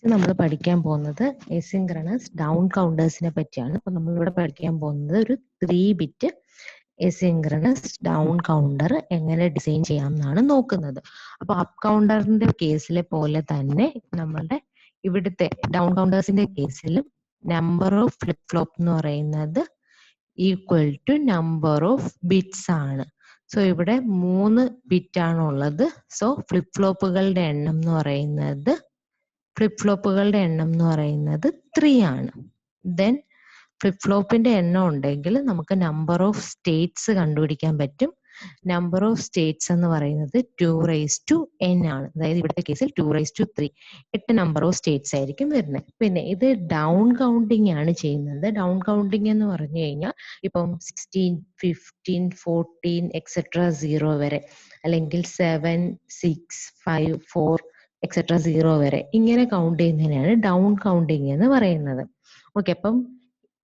നമ്മൾ പഠിക്കാൻ പോകുന്നത് എസിൻക്രണസ് ഡൗൺ കൗണ്ടേഴ്സിനെ പറ്റിയാണ്. അപ്പൊ നമ്മളിവിടെ പഠിക്കാൻ പോകുന്നത് ഒരു 3 ബിറ്റ് എസിൻക്രണസ് ഡൗൺ കൗണ്ടർ എങ്ങനെ ഡിസൈൻ ചെയ്യാം എന്നാണ് നോക്കുന്നത്. അപ്പൊ അപ്പ് കൗണ്ടറിന്റെ കേസിലെ പോലെ തന്നെ നമ്മളുടെ ഇവിടുത്തെ ഡൗൺ കൗണ്ടേഴ്സിന്റെ കേസിലും നമ്പർ ഓഫ് ഫ്ലിപ്പ് ഫ്ലോപ്പ് എന്ന് പറയുന്നത് equal to number of bits ആണ്. സോ ഇവിടെ 3 ബിറ്റ് ആണ് ഉള്ളത്. സോ ഫ്ലിപ്പ് ഫ്ലോപ്പുകളുടെ എണ്ണം എന്ന് പറയുന്നത് 3 ആണ്. ദെൻ ഫ്ലിപ്പ് ഫ്ലോപ്പിന്റെ എണ്ണം ഉണ്ടെങ്കിൽ നമുക്ക് നമ്പർ ഓഫ് സ്റ്റേറ്റ്സ് കണ്ടുപിടിക്കാൻ പറ്റും. നമ്പർ ഓഫ് സ്റ്റേറ്റ്സ് എന്ന് പറയുന്നത് 2n ആണ്. അതായത് ഇവിടുത്തെ കേസിൽ 2/3 8 നമ്പർ ഓഫ് സ്റ്റേറ്റ്സ് ആയിരിക്കും വരുന്നത്. പിന്നെ ഇത് ഡൗൺ കൗണ്ടിങ് ആണ് ചെയ്യുന്നത്. ഡൗൺ കൗണ്ടിങ് എന്ന് പറഞ്ഞു കഴിഞ്ഞാൽ ഇപ്പം 16, 15, 14 എക്സെട്ര 0 വരെ, അല്ലെങ്കിൽ 7, 6, 5, 4 എക്സെട്ര 0 വരെ ഇങ്ങനെ കൗണ്ട് ചെയ്യുന്നതിനാണ് ഡൗൺ കൗണ്ടിങ് എന്ന് പറയുന്നത്. ഓക്കെ, അപ്പം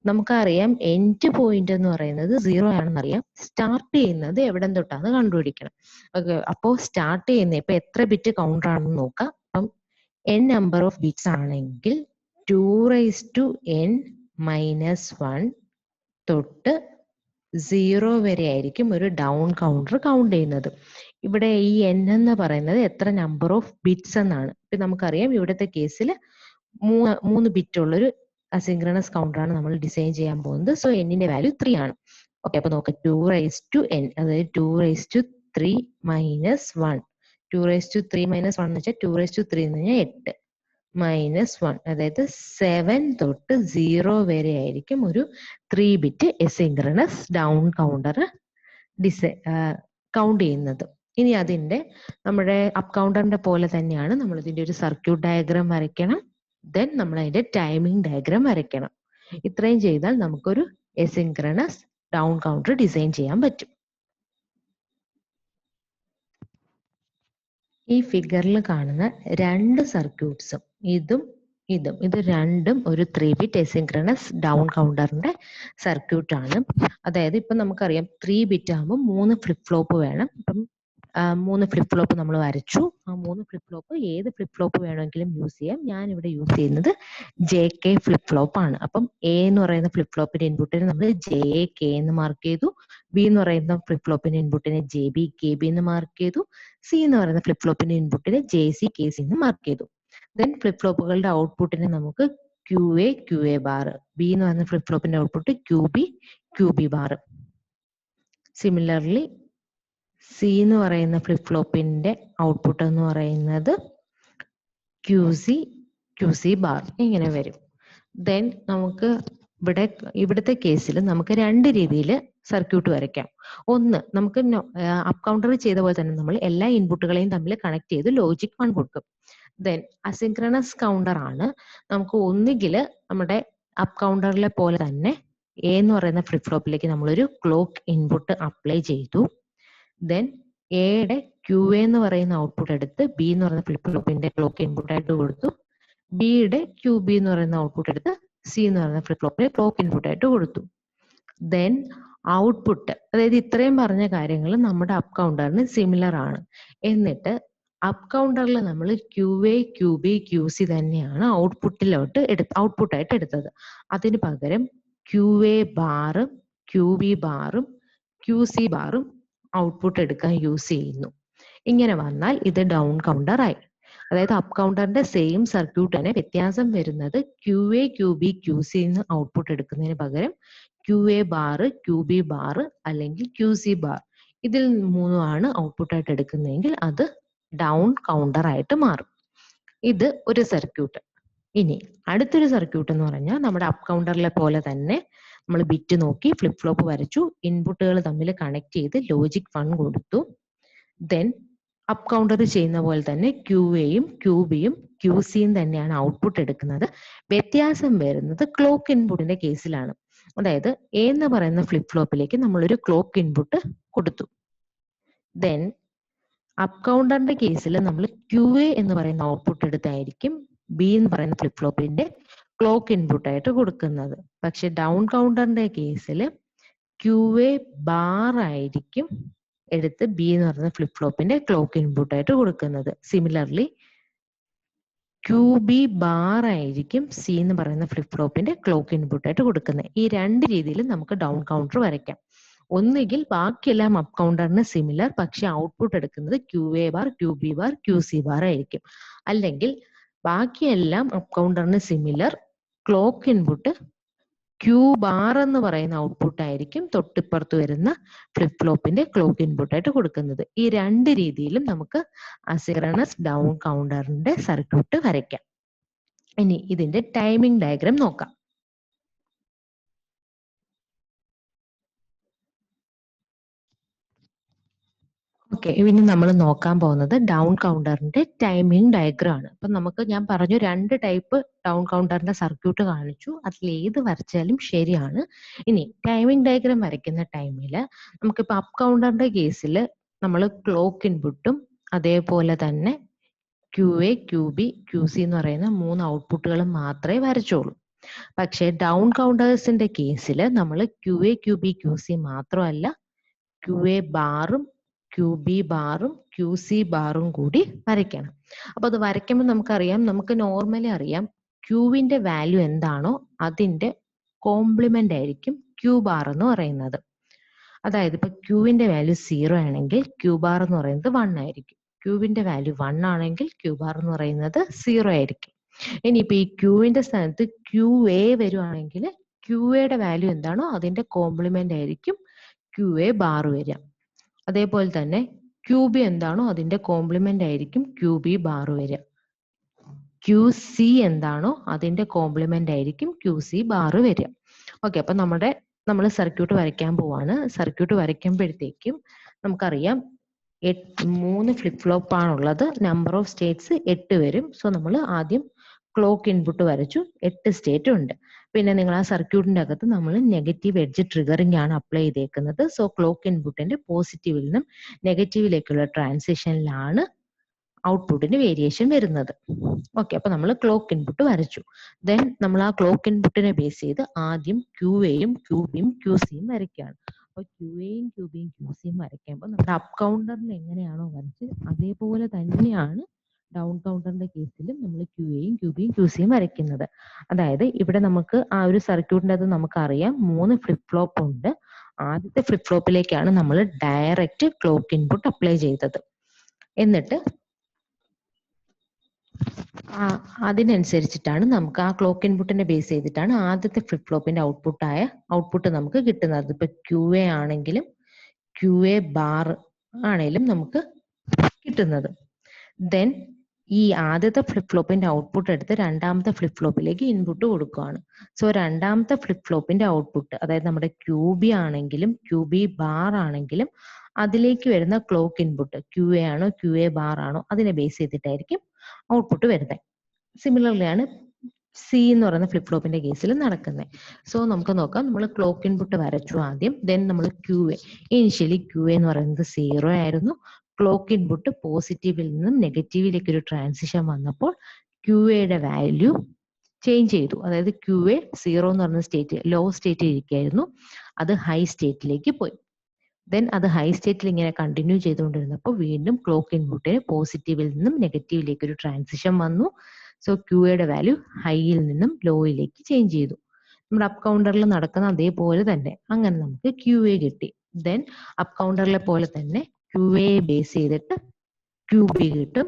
നമുക്കറിയാം എൻഡ് പോയിന്റ് എന്ന് പറയുന്നത് 0 ആണെന്നറിയാം. സ്റ്റാർട്ട് ചെയ്യുന്നത് എവിടെ തൊട്ടാന്ന് കണ്ടുപിടിക്കണം. ഓക്കെ, അപ്പോൾ സ്റ്റാർട്ട് ചെയ്യുന്ന ഇപ്പൊ എത്ര ബിറ്റ് കൗണ്ടർ ആണെന്ന് നോക്കാം. അപ്പം n നമ്പർ ഓഫ് ബിറ്റ്സ് ആണെങ്കിൽ 2n-1 തൊട്ട് 0 വരെ ആയിരിക്കും ഒരു ഡൗൺ കൗണ്ടർ കൗണ്ട് ചെയ്യുന്നത്. ഇവിടെ ഈ n എന്ന് പറയുന്നത് എത്ര നമ്പർ ഓഫ് ബിറ്റ്സ് എന്നാണ്. ഇപ്പൊ നമുക്കറിയാം ഇവിടുത്തെ കേസിൽ 3 ബിറ്റ് ഉള്ളൊരു അസിൻക്രണസ് കൗണ്ടർ ആണ് നമ്മൾ ഡിസൈൻ ചെയ്യാൻ പോകുന്നത്. സോ എന്നിന്റെ വാല്യൂ 3 ആണ്. ഓക്കെ, അപ്പൊ നോക്കാം 2n, അതായത് 2/3 - 1. 2/3 - 1 എന്ന് വെച്ചാൽ 2/3 എന്ന് പറഞ്ഞാൽ 8 -1, അതായത് 7 തൊട്ട് 0 വരെ ആയിരിക്കും ഒരു 3 ബിറ്റ് എസിൻക്രണസ് ഡൗൺ കൗണ്ടർ കൗണ്ട് ചെയ്യുന്നത്. ഇനി അതിന്റെ നമ്മുടെ അപ്പ് കൗണ്ടറിന്റെ പോലെ തന്നെയാണ് നമ്മൾ ഇതിന്റെ ഒരു സർക്യൂട്ട് ഡയഗ്രാം വരയ്ക്കണം. ദെൻ നമ്മൾ അതിന്റെ ടൈമിംഗ് ഡയഗ്രാം വരയ്ക്കണം. ഇത്രയും ചെയ്താൽ നമുക്കൊരു എസിൻക്രണസ് ഡൗൺ കൗണ്ടർ ഡിസൈൻ ചെയ്യാൻ പറ്റും. ഈ ഫിഗറിൽ കാണുന്ന 2 സർക്യൂട്ട്സും ഇത് രണ്ടും ഒരു 3 ബിറ്റ് എസിൻക്രണസ് ഡൗൺ കൗണ്ടറിന്റെ സർക്യൂട്ട് ആണ്. അതായത് ഇപ്പൊ നമുക്കറിയാം 3 ബിറ്റ് ആകുമ്പോൾ 3 ഫ്ലിപ്പ് ഫ്ലോപ്പ് വേണം. അപ്പം 3 ഫ്ലിപ്പ് ഫ്ലോപ്പ് നമ്മൾ വരച്ചു. ആ 3 ഫ്ലിപ്പ് ഫ്ലോപ്പ് ഏത് ഫ്ലിപ്പ് ഫ്ലോപ്പ് വേണമെങ്കിലും യൂസ് ചെയ്യാം. ഞാൻ ഇവിടെ യൂസ് ചെയ്യുന്നത് JK ഫ്ലിപ്പ് ഫ്ലോപ്പ് ആണ്. അപ്പം A എന്ന് പറയുന്ന ഫ്ലിപ്പ് ഫ്ലോപ്പിന്റെ ഇൻപുട്ടിന് നമ്മൾ JK എന്ന് മാർക്ക് ചെയ്തു. B എന്ന് പറയുന്ന ഫ്ലിപ്പ് ഫ്ലോപ്പിന്റെ ഇൻപുട്ടിനെ JB KB എന്ന് മാർക്ക് ചെയ്തു. C എന്ന് പറയുന്ന ഫ്ലിപ്പ് ഫ്ലോപ്പിന്റെ ഇൻപുട്ടിനെ JC KC എന്ന് മാർക്ക് ചെയ്തു. ദെൻ ഫ്ലിപ്പ് ഫ്ലോപ്പുകളുടെ ഔട്ട്പുട്ടിനെ നമുക്ക് QA QA ബാർ, B എന്ന് പറയുന്ന ഫ്ലിപ്പ് ഫ്ലോപ്പിന്റെ output QB QB bar. Similarly C എന്ന് പറയുന്ന ഫ്ലിപ്പ് ഫ്ലോപ്പിന്റെ ഔട്ട്പുട്ട് എന്ന് പറയുന്നത് QC QC ബാർ ഇങ്ങനെ വരും. ദെൻ നമുക്ക് ഇവിടുത്തെ കേസിൽ നമുക്ക് 2 രീതിയിൽ സർക്യൂട്ട് വരയ്ക്കാം. ഒന്ന്, നമുക്ക് അപ്പ് കൗണ്ടർ ചെയ്ത പോലെ തന്നെ നമ്മൾ എല്ലാ ഇൻപുട്ടുകളെയും തമ്മിൽ കണക്ട് ചെയ്ത് ലോജിക് 1 കൊടുക്കും. ദെൻ അസിൻക്രണസ് കൗണ്ടർ ആണ്. നമുക്ക് ഒന്നുകിൽ നമ്മുടെ അപ്പ് കൗണ്ടറിലെ പോലെ തന്നെ A എന്ന് പറയുന്ന ഫ്ലിപ്പ് ഫ്ലോപ്പിലേക്ക് നമ്മളൊരു ക്ലോക്ക് ഇൻപുട്ട് അപ്ലൈ ചെയ്തു. ദെൻ എയുടെ QA എന്ന് പറയുന്ന ഔട്ട്പുട്ട് എടുത്ത് B എന്ന് പറയുന്ന ഫ്ലിപ്പ് ഫ്ലോപ്പിന്റെ ക്ലോക്ക് ഇൻപുട്ട് ആയിട്ട് കൊടുത്തു. ബിയുടെ QB എന്ന് പറയുന്ന ഔട്ട്പുട്ട് എടുത്ത് C എന്ന് പറയുന്ന ഫ്ലിപ്പ് ഫ്ലോപ്പിന്റെ ക്ലോക്ക് ഇൻപുട്ട് ആയിട്ട് കൊടുത്തു. ദെൻ ഔട്ട്പുട്ട്, അതായത് ഇത്രയും പറഞ്ഞ കാര്യങ്ങൾ നമ്മുടെ അപ്പ് കൗണ്ടറിന് സിമിലർ ആണ്. എന്നിട്ട് അപ്പ് കൗണ്ടറിൽ നമ്മൾ QA QB QC തന്നെയാണ് ഔട്ട്പുട്ടായിട്ട് എടുത്തത്. അതിന് പകരം QA ബാറും QB ബാറും QC ബാറും ഔട്ട്പുട്ട് എടുക്കാൻ യൂസ് ചെയ്യുന്നു. ഇങ്ങനെ വന്നാൽ ഇത് ഡൗൺ കൗണ്ടർ ആയി. അതായത് അപ്പ് കൗണ്ടറിന്റെ സെയിം സർക്യൂട്ട് തന്നെ വ്യത്യാസം വരുന്നത് QA QB QC എന്ന് ഔട്ട്പുട്ട് എടുക്കുന്നതിന് പകരം QA ബാർ QB ബാർ അല്ലെങ്കിൽ QC ബാർ ഇതിൽ 3 ആണ് ഔട്ട്പുട്ട് ആയിട്ട് എടുക്കുന്നതെങ്കിൽ അത് ഡൗൺ കൗണ്ടർ ആയിട്ട് മാറും. ഇത് ഒരു സർക്യൂട്ട്. ഇനി അടുത്തൊരു സർക്യൂട്ട് എന്ന് പറഞ്ഞാൽ നമ്മുടെ അപ്പ് കൗണ്ടറിലെ പോലെ തന്നെ നമ്മൾ ബിറ്റ് നോക്കി ഫ്ലിപ്പ് ഫ്ലോപ്പ് വരച്ചു, ഇൻപുട്ടുകൾ തമ്മിൽ കണക്ട് ചെയ്ത് ലോജിക് 1 കൊടുത്തു. ദെൻ അപ്പ് കൗണ്ടർ ചെയ്യുന്ന പോലെ തന്നെ QAയും QBയും QCയും തന്നെയാണ് ഔട്ട്പുട്ട് എടുക്കുന്നത്. വ്യത്യാസം വരുന്നത് ക്ലോക്ക് ഇൻപുട്ടിന്റെ കേസിലാണ്. അതായത് A എന്ന് പറയുന്ന ഫ്ലിപ്പ് ഫ്ലോപ്പിലേക്ക് നമ്മളൊരു ക്ലോക്ക് ഇൻപുട്ട് കൊടുത്തു. ദെൻ അപ്പ് കൗണ്ടറിന്റെ കേസിൽ നമ്മൾ QA എന്ന് പറയുന്ന ഔട്ട്പുട്ട് എടുത്തായിരിക്കും B എന്ന് പറയുന്ന ഫ്ലിപ്പ് ഫ്ലോപ്പിന്റെ ക്ലോക്ക് ഇൻപുട്ട് ആയിട്ട് കൊടുക്കുന്നത്. പക്ഷെ ഡൗൺ കൗണ്ടറിന്റെ കേസിൽ QA ബാർ ആയിരിക്കും എടുത്ത് B എന്ന് പറയുന്ന ഫ്ലിപ്പ് ഫ്ലോപ്പിന്റെ ക്ലോക്ക് ഇൻപുട്ട് ആയിട്ട് കൊടുക്കുന്നത്. സിമിലർലി ക്യൂ ബി ബാർ ആയിരിക്കും സി എന്ന് പറയുന്ന ഫ്ലിപ്പ് ഫ്ലോപ്പിന്റെ ക്ലോക്ക് ഇൻപുട്ട് ആയിട്ട് കൊടുക്കുന്നത്. ഈ രണ്ട് രീതിയിലും നമുക്ക് ഡൗൺ കൗണ്ടർ വരയ്ക്കാം. ഒന്നുകിൽ ബാക്കിയെല്ലാം അപ്പ് കൗണ്ടറിന് സിമിലർ, പക്ഷെ ഔട്ട്പുട്ട് എടുക്കുന്നത് Q A bar, Q B bar, Q C bar ആയിരിക്കും. അല്ലെങ്കിൽ ബാക്കിയെല്ലാം അപ്പ് കൗണ്ടറിന് similar, clock input Q bar എന്ന് പറയുന്ന ഔട്ട്പുട്ട് ആയിരിക്കും തൊട്ടിപ്പുറത്ത് വരുന്ന ഫ്ലിപ്പ് ഫ്ലോപ്പിന്റെ ക്ലോക്ക് ഇൻപുട്ട് ആയിട്ട് കൊടുക്കുന്നത്. ഈ രണ്ട് രീതിയിലും നമുക്ക് അസിൻക്രണസ് ഡൗൺ കൗണ്ടറിന്റെ സർക്യൂട്ട് വരയ്ക്കാം. ഇനി ഇതിന്റെ ടൈമിംഗ് ഡയഗ്രാം നോക്കാം. ഓക്കെ, ഇനി നമ്മൾ നോക്കാൻ പോകുന്നത് ഡൗൺ കൗണ്ടറിന്റെ ടൈമിംഗ് ഡയഗ്രാം ആണ്. അപ്പൊ നമുക്ക് ഞാൻ പറഞ്ഞു രണ്ട് ടൈപ്പ് ഡൗൺ കൗണ്ടറിന്റെ സർക്യൂട്ട് കാണിച്ചു, അതിൽ ഏത് വരച്ചാലും ശരിയാണ്. ഇനി ടൈമിംഗ് ഡയഗ്രാം വരയ്ക്കുന്ന ടൈമിൽ നമുക്കിപ്പോ അപ്പ് കൗണ്ടറിന്റെ കേസിൽ നമ്മൾ ക്ലോക്ക് ഇൻപുട്ടും അതേപോലെ തന്നെ Q A, Q B, Q C എന്ന് പറയുന്ന മൂന്ന് ഔട്ട്പുട്ടുകൾ മാത്രമേ വരച്ചോളൂ. പക്ഷേ ഡൗൺ കൗണ്ടേഴ്സിന്റെ കേസിൽ നമ്മൾ Q A, Q B, Q C മാത്രമല്ല ക്യു എ ബാറും ക്യു ബി ബാറും ക്യു സി ബാറും കൂടി വരയ്ക്കണം. അപ്പൊ അത് വരയ്ക്കുമ്പോൾ നമുക്കറിയാം, നമുക്ക് നോർമലി അറിയാം ക്യൂവിന്റെ വാല്യൂ എന്താണോ അതിന്റെ കോംപ്ലിമെന്റ് ആയിരിക്കും ക്യൂ ബാർ എന്ന് പറയുന്നത്. അതായത് ഇപ്പൊ ക്യൂവിന്റെ വാല്യൂ 0 ആണെങ്കിൽ ക്യൂ ബാർ എന്ന് പറയുന്നത് 1 ആയിരിക്കും. ക്യൂവിന്റെ വാല്യൂ 1 ആണെങ്കിൽ ക്യൂ ബാർ എന്ന് പറയുന്നത് 0 ആയിരിക്കും. ഇനിയിപ്പോ ഈ ക്യൂവിന്റെ സ്ഥാനത്ത് ക്യൂ എ വരുവാണെങ്കിൽ ക്യൂ എയുടെ വാല്യൂ എന്താണോ അതിന്റെ കോംപ്ലിമെന്റ് ആയിരിക്കും ക്യൂ എ ബാർ വരിക. അതേപോലെ തന്നെ ക്യൂ ബി എന്താണോ അതിന്റെ കോംപ്ലിമെന്റ് ആയിരിക്കും ക്യൂ ബി ബാർ വരിക. ക്യൂ സി എന്താണോ അതിന്റെ കോംപ്ലിമെന്റ് ആയിരിക്കും ക്യൂ സി ബാർ വരിക. ഓക്കെ, അപ്പൊ നമ്മൾ സർക്യൂട്ട് വരയ്ക്കാൻ പോവാണ്. സർക്യൂട്ട് വരയ്ക്കുമ്പോഴത്തേക്കും നമുക്കറിയാം 3 ഫ്ലിപ്പ് ഫ്ലോപ്പ് ആണുള്ളത്. നമ്പർ ഓഫ് സ്റ്റേറ്റ്സ് 8 വരും. സോ നമ്മൾ ആദ്യം ക്ലോക്ക് ഇൻപുട്ട് വരച്ചു, 8 സ്റ്റേറ്റ് ഉണ്ട്. പിന്നെ നിങ്ങൾ ആ സർക്യൂട്ടിന്റെ അകത്ത് നമ്മൾ നെഗറ്റീവ് എഡ്ജ് ട്രിഗറിംഗ് ആണ് അപ്ലൈ ചെയ്തേക്കുന്നത്. സോ ക്ലോക്ക് ഇൻപുട്ടിന്റെ പോസിറ്റീവിൽ നിന്നും നെഗറ്റീവിലേക്കുള്ള ട്രാൻസിഷനിലാണ് ഔട്ട്പുട്ടിന് വേരിയേഷൻ വരുന്നത്. ഓക്കെ, അപ്പൊ നമ്മൾ ക്ലോക്ക് ഇൻപുട്ട് വരച്ചു. ദെൻ നമ്മൾ ആ ക്ലോക്ക് ഇൻപുട്ടിനെ ബേസ് ചെയ്ത് ആദ്യം ക്യൂ എയും ക്യൂ ബിയും ക്യൂ സിയും വരയ്ക്കുകയാണ്. അപ്പൊ ക്യൂ എയും ക്യൂ ബിയും ക്യൂ സിയും വരയ്ക്കുമ്പോൾ നമ്മുടെ അപ്പ് കൗണ്ടറിൽ എങ്ങനെയാണോ വരച്ച് അതേപോലെ തന്നെയാണ് ഡൗൺ കൗണ്ടറിന്റെ കേസിലും നമ്മൾ ക്യൂ എയും ക്യൂ ബിയും ക്യൂ സിയും വരയ്ക്കുന്നത്. അതായത് ഇവിടെ നമുക്ക് ആ ഒരു സർക്യൂട്ടിന്റെ അത് നമുക്കറിയാം 3 ഫ്ലിപ്പ് ഫ്ലോപ്പ് ഉണ്ട്. ആദ്യത്തെ ഫ്ലിപ്പ് ഫ്ലോപ്പിലേക്കാണ് നമ്മൾ ഡയറക്റ്റ് ക്ലോക്ക് ഇൻപുട്ട് അപ്ലൈ ചെയ്തത്. എന്നിട്ട് അതിനനുസരിച്ചിട്ടാണ് നമുക്ക് ആ ക്ലോക്ക് ഇൻപുട്ടിനെ ബേസ് ചെയ്തിട്ടാണ് ആദ്യത്തെ ഫ്ലിപ്പ് ഫ്ലോപ്പിന്റെ ഔട്ട്പുട്ട് നമുക്ക് കിട്ടുന്നത്. ഇപ്പൊ ക്യൂ എ ആണെങ്കിലും ക്യൂ എ ബാർ ആണെങ്കിലും നമുക്ക് കിട്ടുന്നത്. ദെൻ ഈ ആദ്യത്തെ ഫ്ലിപ്പ് ഫ്ലോപ്പിന്റെ ഔട്ട്പുട്ട് എടുത്ത് രണ്ടാമത്തെ ഫ്ലിപ്പ് ഫ്ലോപ്പിലേക്ക് ഇൻപുട്ട് കൊടുക്കുകയാണ്. സോ രണ്ടാമത്തെ ഫ്ലിപ്പ് ഫ്ലോപ്പിന്റെ ഔട്ട്പുട്ട്, അതായത് നമ്മുടെ ക്യൂ ബി ആണെങ്കിലും ക്യൂ ബി ബാർ ആണെങ്കിലും അതിലേക്ക് വരുന്ന ക്ലോക്ക് ഇൻപുട്ട് ക്യൂ എ ആണോ ക്യൂ എ ബാർ ആണോ അതിനെ ബേസ് ചെയ്തിട്ടായിരിക്കും ഔട്ട്പുട്ട് വരുന്നത്. സിമിലർലി ആണ് സി എന്ന് പറയുന്ന ഫ്ലിപ്പ് ഫ്ലോപ്പിന്റെ കേസിൽ നടക്കുന്നത്. സോ നമുക്ക് നോക്കാം, നമ്മൾ ക്ലോക്ക് ഇൻപുട്ട് വരച്ചു ആദ്യം. ദെൻ നമ്മൾ Q A, initially Q A എന്ന് പറയുന്നത് 0 ആയിരുന്നു. ക്ലോക്ക് ഇൻപുട്ട് പോസിറ്റീവിൽ നിന്നും നെഗറ്റീവിലേക്ക് ഒരു ട്രാൻസിഷൻ വന്നപ്പോൾ ക്യൂ എയുടെ വാല്യൂ ചേഞ്ച് ചെയ്തു. അതായത് ക്യൂ എ 0 എന്ന് പറയുന്ന സ്റ്റേറ്റ് ലോ സ്റ്റേറ്റിൽ ഇരിക്കുകയായിരുന്നു, അത് ഹൈ സ്റ്റേറ്റിലേക്ക് പോയി. ദെൻ അത് ഹൈ സ്റ്റേറ്റിൽ ഇങ്ങനെ കണ്ടിന്യൂ ചെയ്തുകൊണ്ടിരുന്നപ്പോൾ വീണ്ടും ക്ലോക്ക് ഇൻപുട്ടിന് പോസിറ്റീവിൽ നിന്നും നെഗറ്റീവിലേക്ക് ഒരു ട്രാൻസിഷൻ വന്നു. സോ ക്യൂ എയുടെ വാല്യൂ ഹൈയിൽ നിന്നും ലോയിലേക്ക് ചേഞ്ച് ചെയ്തു. നമ്മുടെ അപ്പ് കൗണ്ടറിൽ നടക്കുന്ന അതേപോലെ തന്നെ അങ്ങനെ നമുക്ക് ക്യൂ എ കിട്ടി. ദെൻ അപ്പ് കൗണ്ടറിലെ പോലെ തന്നെ ക്യൂ എ ബേസ് ചെയ്തിട്ട് ക്യൂ ബി കിട്ടും.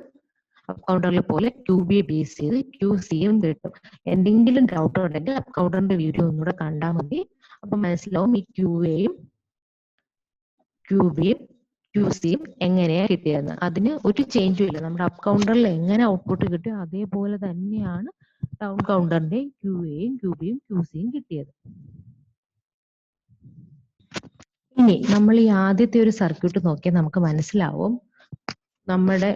അപ്പ് കൗണ്ടറിലെ പോലെ ക്യൂ ബി ബേസ് ചെയ്ത് ക്യൂ സിയും കിട്ടും. എന്തെങ്കിലും ഡൗട്ട് ഉണ്ടെങ്കിൽ അപ്പ് കൗണ്ടറിന്റെ വീഡിയോ ഒന്നുകൂടെ കണ്ടാൽ മതി. അപ്പൊ മനസ്സിലാവും ഈ ക്യൂ എയും ക്യൂ ബിയും ക്യൂ സിയും എങ്ങനെയാ കിട്ടിയതെന്ന്. അതിന് ഒരു ചേഞ്ചും ഇല്ല. നമ്മുടെ അപ്പ് കൗണ്ടറിൽ എങ്ങനെ ഔട്ട്പുട്ട് കിട്ടിയോ അതേപോലെ തന്നെയാണ് ഡൗൺ കൗണ്ടറിന്റെ ക്യൂ എയും ക്യൂ ബിയും ക്യൂ സിയും കിട്ടിയത്. ഇനി നമ്മൾ ഈ ആദ്യത്തെ ഒരു സർക്യൂട്ട് നോക്കിയാൽ നമുക്ക് മനസ്സിലാവും നമ്മുടെ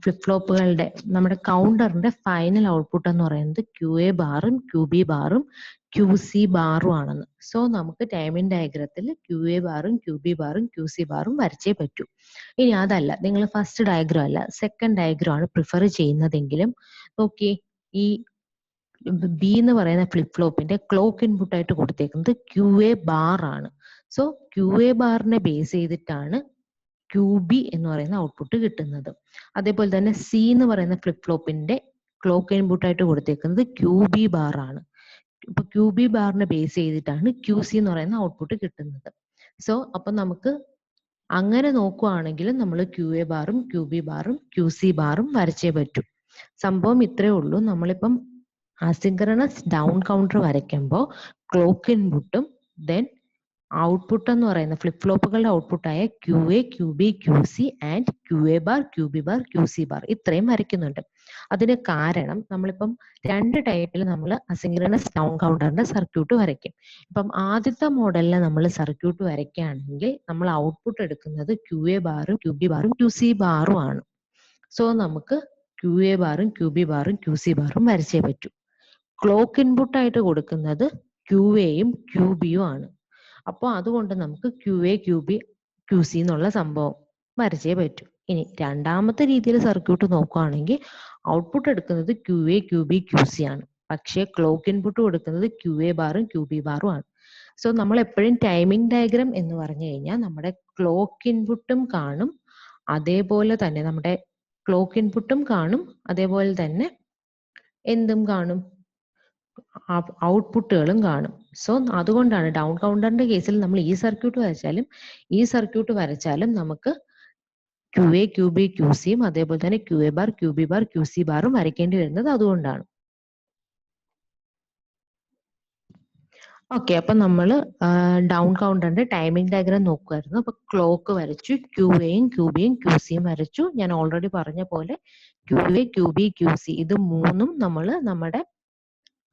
ഫ്ലിപ്പ് ഫ്ലോപ്പുകളുടെ നമ്മുടെ കൗണ്ടറിന്റെ ഫൈനൽ ഔട്ട്പുട്ട് എന്ന് പറയുന്നത് ക്യൂ എ ബാറും ക്യൂ ബി ബാറും ക്യൂ സി ബാറും ആണെന്ന്. സോ നമുക്ക് ടൈമിംഗ് ഡയഗ്രത്തിൽ ക്യൂ എ ബാറും ക്യൂ ബി ബാറും ക്യൂ സി ബാറും വരച്ചേ പറ്റൂ. ഇനി അതല്ല, നിങ്ങൾ ഫസ്റ്റ് ഡയഗ്രാം അല്ല സെക്കൻഡ് ഡയഗ്രാം ആണ് പ്രിഫർ ചെയ്യുന്നതെങ്കിലും നോക്കി, ഈ ബി എന്ന് പറയുന്ന ഫ്ലിപ്പ് ഫ്ലോപ്പിന്റെ ക്ലോക്ക് ഇൻപുട്ട് ആയിട്ട് കൊടുത്തേക്കുന്നത് ക്യൂ എ ബാർ ആണ്. സോ ക്യൂ എ ബാറിനെ ബേസ് ചെയ്തിട്ടാണ് ക്യൂ ബി എന്ന് പറയുന്ന ഔട്ട്പുട്ട് കിട്ടുന്നത്. അതേപോലെ തന്നെ സി എന്ന് പറയുന്ന ഫ്ലിപ്പ് ഫ്ലോപ്പിന്റെ ക്ലോക്ക് ഇൻപുട്ട് ആയിട്ട് കൊടുത്തേക്കുന്നത് QB ബാർ ആണ്. ഇപ്പൊ QB ബാറിനെ ബേസ് ചെയ്തിട്ടാണ് QC എന്ന് പറയുന്ന ഔട്ട്പുട്ട് കിട്ടുന്നത്. സോ അപ്പൊ നമുക്ക് അങ്ങനെ നോക്കുവാണെങ്കിൽ നമ്മൾ QA ബാറും QB ബാറും QC ബാറും വരച്ചേ പറ്റൂ. സംഭവം ഇത്രേ ഉള്ളൂ. നമ്മളിപ്പം അസിൻക്രണസ് ഡൗൺ കൗണ്ടർ വരയ്ക്കുമ്പോൾ ക്ലോക്ക് ഇൻപുട്ടും ദെൻ ഔട്ട്പുട്ട് എന്ന് പറയുന്ന ഫ്ലിപ്പ് ഫ്ലോപ്പുകളുടെ ഔട്ട്പുട്ടായ QA, QB, QC and QA bar, QB bar, QC bar ഇത്രയും വരയ്ക്കുന്നുണ്ട്. അതിന് കാരണം നമ്മളിപ്പം രണ്ട് ടൈപ്പിൽ നമ്മൾ അസിൻക്രണസ് ഡൗൺ കൗണ്ടറിന്റെ സർക്യൂട്ട് വരയ്ക്കും. ഇപ്പം ആദ്യത്തെ മോഡലിൽ നമ്മൾ സർക്യൂട്ട് വരയ്ക്കുകയാണെങ്കിൽ നമ്മൾ ഔട്ട്പുട്ട് എടുക്കുന്നത് QA ബാറും QB ബാറും QC ബാറും ആണ്. സോ നമുക്ക് QA ബാറും QB ബാറും QC ബാറും വരച്ചേ പറ്റൂ. ക്ലോക്ക് ഇൻപുട്ട് ആയിട്ട് കൊടുക്കുന്നത് QAയും QBയും ആണ്. അപ്പോൾ അതുകൊണ്ട് നമുക്ക് QA, QB, QC എന്നുള്ള സംഭവം വരച്ചേ പറ്റൂ. ഇനി രണ്ടാമത്തെ രീതിയിൽ സർക്യൂട്ട് നോക്കുകയാണെങ്കിൽ ഔട്ട്പുട്ട് എടുക്കുന്നത് QA, QB, QC ആണ്. പക്ഷേ ക്ലോക്ക് ഇൻപുട്ട് കൊടുക്കുന്നത് QA ബാറും QB ബാറും ആണ്. സോ നമ്മൾ എപ്പോഴും ടൈമിംഗ് ഡയഗ്രാം എന്ന് പറഞ്ഞു കഴിഞ്ഞാൽ നമ്മുടെ ക്ലോക്ക് ഇൻപുട്ടും കാണും, അതേപോലെ തന്നെ നമ്മുടെ ക്ലോക്ക് ഇൻപുട്ടും കാണും, അതേപോലെ തന്നെ എന്തും കാണും, ഔട്ട്പുട്ടുകളും കാണും. സോ അതുകൊണ്ടാണ് ഡൗൺ കൗണ്ടറിന്റെ കേസിൽ നമ്മൾ ഈ സർക്യൂട്ട് വരച്ചാലും ഈ സർക്യൂട്ട് വരച്ചാലും നമുക്ക് QA, QB, QCയും അതേപോലെ തന്നെ QA bar, QB bar, QC ബാറും വരയ്ക്കേണ്ടി വരുന്നത് അതുകൊണ്ടാണ്. ഓക്കെ, അപ്പൊ നമ്മൾ ഡൗൺ കൗണ്ടറിന്റെ ടൈമിംഗ് ഡയഗ്രാം നോക്കുമായിരുന്നു. അപ്പൊ ക്ലോക്ക് വരച്ചു, QAയും QBയും QCയും വരച്ചു. ഞാൻ ഓൾറെഡി പറഞ്ഞ പോലെ QA, QB, QC ഇത് മൂന്നും നമ്മൾ നമ്മുടെ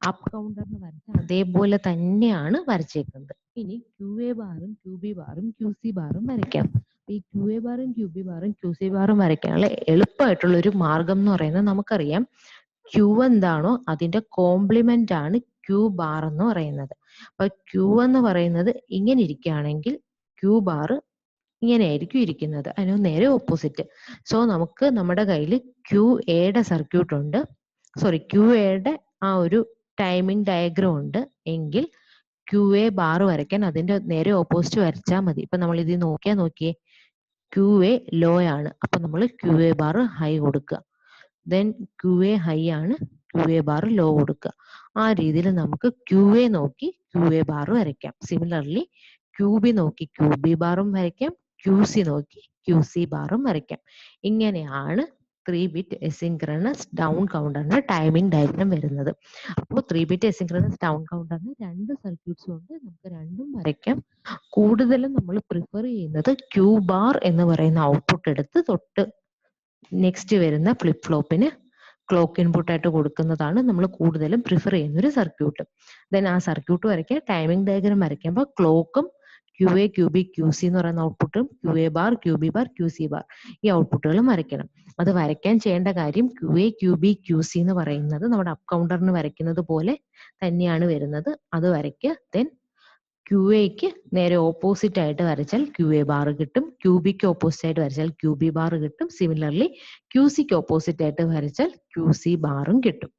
അപ്പ് കൗണ്ടറിന് വരച്ച അതേപോലെ തന്നെയാണ് വരച്ചേക്കുന്നത്. ഇനി QA ബാറും QB ബാറും QC ബാറും വരയ്ക്കാം. ഈ QA ബാറും QB ബാറും QC ബാറും വരയ്ക്കാനുള്ള എളുപ്പമായിട്ടുള്ള ഒരു മാർഗം എന്ന് പറയുന്നത് നമുക്കറിയാം, Q എന്താണോ അതിന്റെ കോംപ്ലിമെന്റ് ആണ് Q ബാർ എന്ന് പറയുന്നത്. അപ്പൊ Q എന്ന് പറയുന്നത് ഇങ്ങനെ ഇരിക്കുകയാണെങ്കിൽ Q ബാർ ഇങ്ങനെയായിരിക്കും ഇരിക്കുന്നത്, അതിന് നേരെ ഓപ്പോസിറ്റ്. സോ നമുക്ക് നമ്മുടെ കയ്യിൽ QAയുടെ സർക്യൂട്ട് ഉണ്ട്, QAയുടെ ആ ഒരു ടൈമിംഗ് ഡയഗ്രാം ഉണ്ട് എങ്കിൽ QA ബാർ വരയ്ക്കാൻ അതിന്റെ നേരെ ഓപ്പോസിറ്റ് വരച്ചാൽ മതി. ഇപ്പൊ നമ്മൾ ഇത് നോക്കിയേ QA ലോ ആണ്, അപ്പൊ നമ്മൾ QA ബാർ ഹൈ കൊടുക്കുക. ദെൻ QA ഹൈ ആണ്, QA ബാർ ലോ കൊടുക്കുക. ആ രീതിയിൽ നമുക്ക് QA നോക്കി QA ബാർ വരയ്ക്കാം. സിമിലർലി QB നോക്കി QB ബാറും വരയ്ക്കാം, QC നോക്കി QC ബാറും വരയ്ക്കാം. ഇങ്ങനെയാണ് 3-bit എസിൻക്രണസ് ഡൗൺ കൗണ്ടറിന്റെ ടൈമിംഗ് ഡയഗ്രാം വരുന്നത്. അപ്പോൾ 3-bit എസിൻക്രണസ് ഡൗൺ കൗണ്ടറിന് രണ്ട് സർക്യൂട്ട്സ് ഉണ്ട്, നമുക്ക് രണ്ടും വരയ്ക്കാം. കൂടുതലും നമ്മൾ പ്രിഫർ ചെയ്യുന്നത് Q ബാർ എന്ന് പറയുന്ന ഔട്ട്പുട്ട് എടുത്ത് തൊട്ട് നെക്സ്റ്റ് വരുന്ന ഫ്ലിപ്പ് ഫ്ലോപ്പിന് ക്ലോക്ക് ഇൻപുട്ട് ആയിട്ട് കൊടുക്കുന്നതാണ് നമ്മൾ കൂടുതലും പ്രിഫർ ചെയ്യുന്ന ഒരു സർക്യൂട്ട്. ദെൻ ആ സർക്യൂട്ട് വരയ്ക്കുക, ടൈമിംഗ് ഡയഗ്രാം വരയ്ക്കുമ്പോൾ ക്ലോക്കും QA, QB, QC എന്ന് പറയുന്ന ഔട്ട്പുട്ടും QA bar, QB bar, QC bar ഈ ഔട്ട്പുട്ടുകളും വരയ്ക്കണം. അത് വരയ്ക്കാൻ ചെയ്യേണ്ട കാര്യം QA, QB, QC എന്ന് പറയുന്നത് നമ്മുടെ അപ്പ് കൗണ്ടറിന് വരയ്ക്കുന്നത് പോലെ തന്നെയാണ് വരുന്നത്. അത് വരയ്ക്കുക. ദെൻ QAക്ക് നേരെ ഓപ്പോസിറ്റ് ആയിട്ട് വരച്ചാൽ QA ബാർ കിട്ടും, QBക്ക് ഓപ്പോസിറ്റ് ആയിട്ട് വരച്ചാൽ QB ബാർ കിട്ടും. സിമിലർലി QCക്ക് ഓപ്പോസിറ്റ് ആയിട്ട് വരച്ചാൽ QC ബാറും കിട്ടും.